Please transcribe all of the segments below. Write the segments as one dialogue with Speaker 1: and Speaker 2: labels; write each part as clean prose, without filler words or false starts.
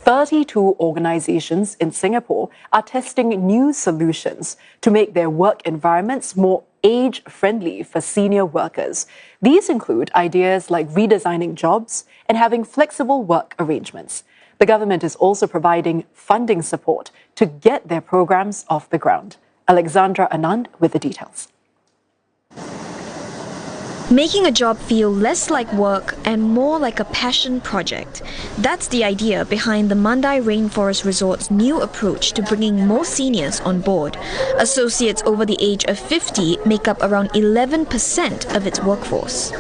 Speaker 1: 32 organizations in Singapore are testing new solutions to make their work environments more age-friendly for senior workers. These include ideas like redesigning jobs and having flexible work arrangements. The government is also providing funding support to get their programs off the ground. Alexandra Anand with the details.
Speaker 2: Making a job feel less like work and more like a passion project. That's the idea behind the Mandai Rainforest Resort's new approach to bringing more seniors on board. Associates over the age of 50 make up around 11% of its workforce.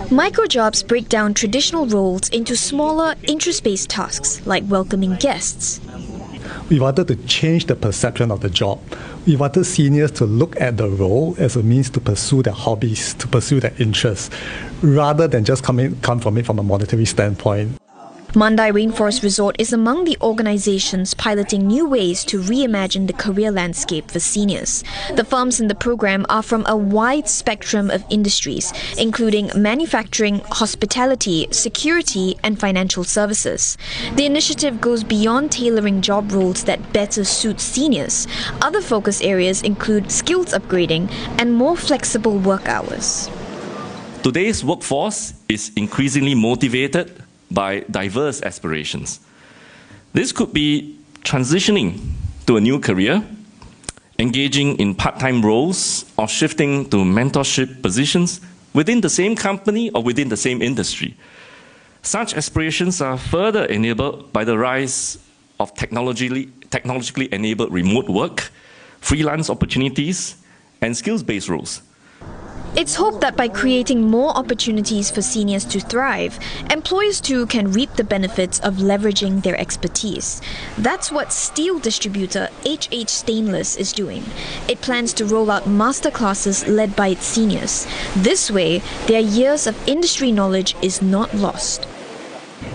Speaker 2: Microjobs break down traditional roles into smaller, interest-based tasks like welcoming guests.
Speaker 3: We wanted to change the perception of the job. We wanted seniors to look at the role as a means to pursue their hobbies, to pursue their interests, rather than just come from it from a monetary standpoint.
Speaker 2: Mandai Rainforest Resort is among the organizations piloting new ways to reimagine the career landscape for seniors. The firms in the program are from a wide spectrum of industries, including manufacturing, hospitality, security, and financial services. The initiative goes beyond tailoring job roles that better suit seniors. Other focus areas include skills upgrading and more flexible work hours.
Speaker 4: Today's workforce is increasingly motivated by diverse aspirations. This could be transitioning to a new career, engaging in part-time roles, or shifting to mentorship positions within the same company or within the same industry. Such aspirations are further enabled by the rise of technologically enabled remote work, freelance opportunities, and skills-based roles.
Speaker 2: It's hoped that by creating more opportunities for seniors to thrive, employers too can reap the benefits of leveraging their expertise. That's what steel distributor HH Stainless is doing. It plans to roll out masterclasses led by its seniors. This way, their years of industry knowledge is not lost.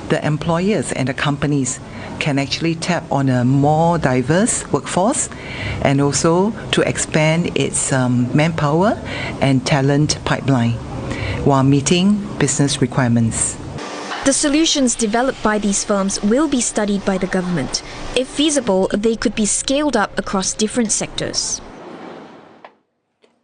Speaker 5: The employers and the companies can actually tap on a more diverse workforce and also to expand its manpower and talent pipeline while meeting business requirements.
Speaker 2: The solutions developed by these firms will be studied by the government. If feasible, they could be scaled up across different sectors.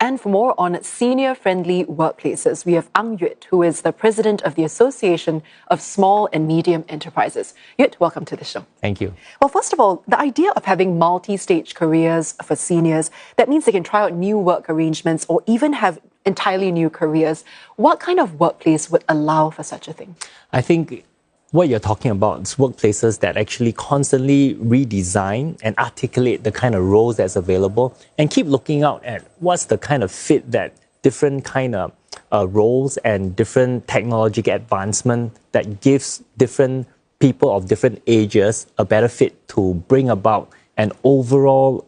Speaker 1: And for more on senior-friendly workplaces, we have Ang Yut, who is the president of the Association of Small and Medium Enterprises. Yut, welcome to the show.
Speaker 6: Thank you.
Speaker 1: Well, first of all, the idea of having multi-stage careers for seniors, that means they can try out new work arrangements or even have entirely new careers. What kind of workplace would allow for such a thing?
Speaker 6: I think what you're talking about is workplaces that actually constantly redesign and articulate the kind of roles that's available and keep looking out at what's the kind of fit that different kind of roles and different technological advancement that gives different people of different ages a better fit to bring about an overall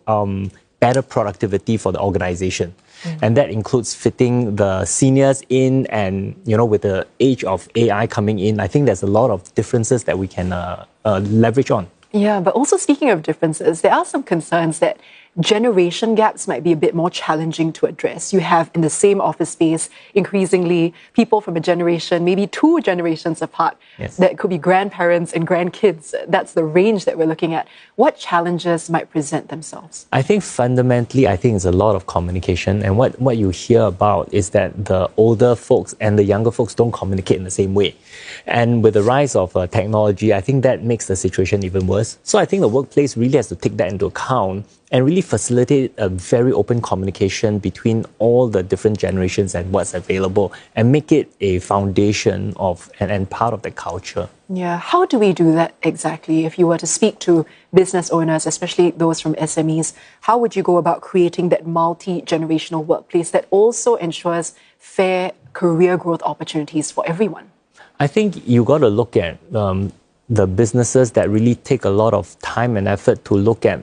Speaker 6: better productivity for the organization. And that includes fitting the seniors in, and with the age of AI coming in, I think there's a lot of differences that we can leverage on.
Speaker 1: Yeah, but also speaking of differences, there are some concerns that generation gaps might be a bit more challenging to address. You have in the same office space, increasingly, people from a generation, maybe two generations apart,
Speaker 6: Yes.
Speaker 1: that could be grandparents and grandkids. That's the range that we're looking at. What challenges might present themselves?
Speaker 6: I think fundamentally, it's a lot of communication. And what you hear about is that the older folks and the younger folks don't communicate in the same way. And with the rise of technology, I think that makes the situation even worse. So I think the workplace really has to take that into account and really facilitate a very open communication between all the different generations and what's available, and make it a foundation of and part of the culture.
Speaker 1: Yeah, how do we do that exactly? If you were to speak to business owners, especially those from SMEs, how would you go about creating that multi-generational workplace that also ensures fair career growth opportunities for everyone?
Speaker 6: I think you got to look at the businesses that really take a lot of time and effort to look at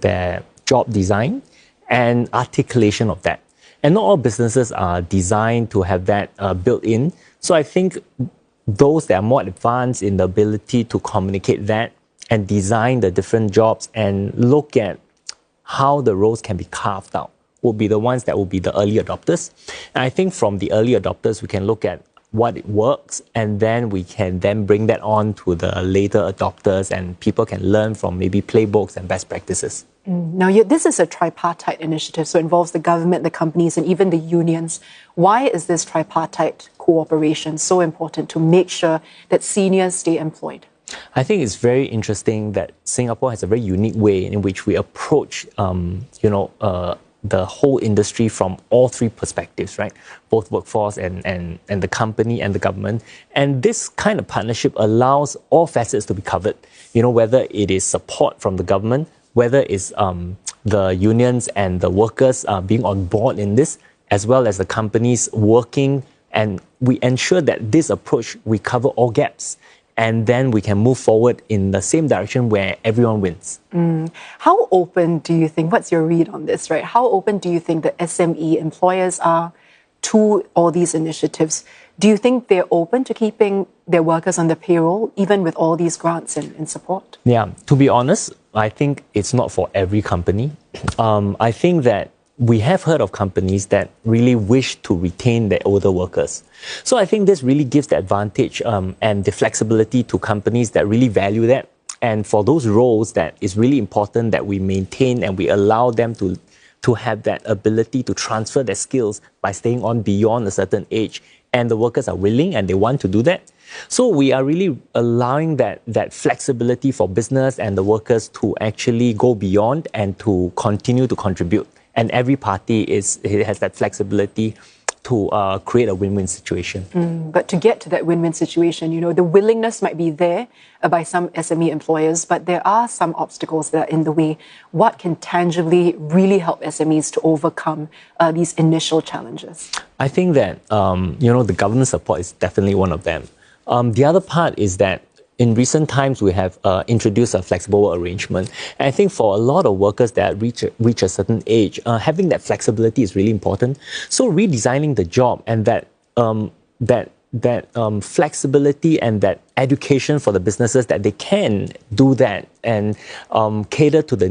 Speaker 6: their job design and articulation of that. And not all businesses are designed to have that built in. So I think those that are more advanced in the ability to communicate that and design the different jobs and look at how the roles can be carved out will be the ones that will be the early adopters. And I think from the early adopters, we can look at what it works, and then we can then bring that on to the later adopters, and people can learn from maybe playbooks and best practices.
Speaker 1: Now, this is a tripartite initiative, so it involves the government, the companies, and even the unions. Why is this tripartite cooperation so important to make sure that seniors stay employed?
Speaker 6: I think it's very interesting that Singapore has a very unique way in which we approach, the whole industry from all three perspectives, right? Both workforce and the company and the government. And this kind of partnership allows all facets to be covered, whether it is support from the government, whether it's the unions and the workers being on board in this, as well as the companies working. And we ensure that this approach, we cover all gaps. And then we can move forward in the same direction where everyone wins.
Speaker 1: How open do you think, what's your read on this, right? How open do you think the SME employers are to all these initiatives? Do you think they're open to keeping their workers on the payroll, even with all these grants and support?
Speaker 6: Yeah, to be honest, I think it's not for every company. I think that we have heard of companies that really wish to retain their older workers. So I think this really gives the advantage and the flexibility to companies that really value that. And for those roles that is really important that we maintain and we allow them to have that ability to transfer their skills by staying on beyond a certain age. And the workers are willing and they want to do that. So we are really allowing that flexibility for business and the workers to actually go beyond and to continue to contribute. And every party has that flexibility to create a win-win situation.
Speaker 1: But to get to that win-win situation, the willingness might be there by some SME employers, but there are some obstacles that are in the way. What can tangibly really help SMEs to overcome these initial challenges? I
Speaker 6: think that, the government support is definitely one of them. The other part is that in recent times, we have introduced a flexible work arrangement. And I think for a lot of workers that reach a certain age, having that flexibility is really important. So redesigning the job and that flexibility and that education for the businesses that they can do that and cater to the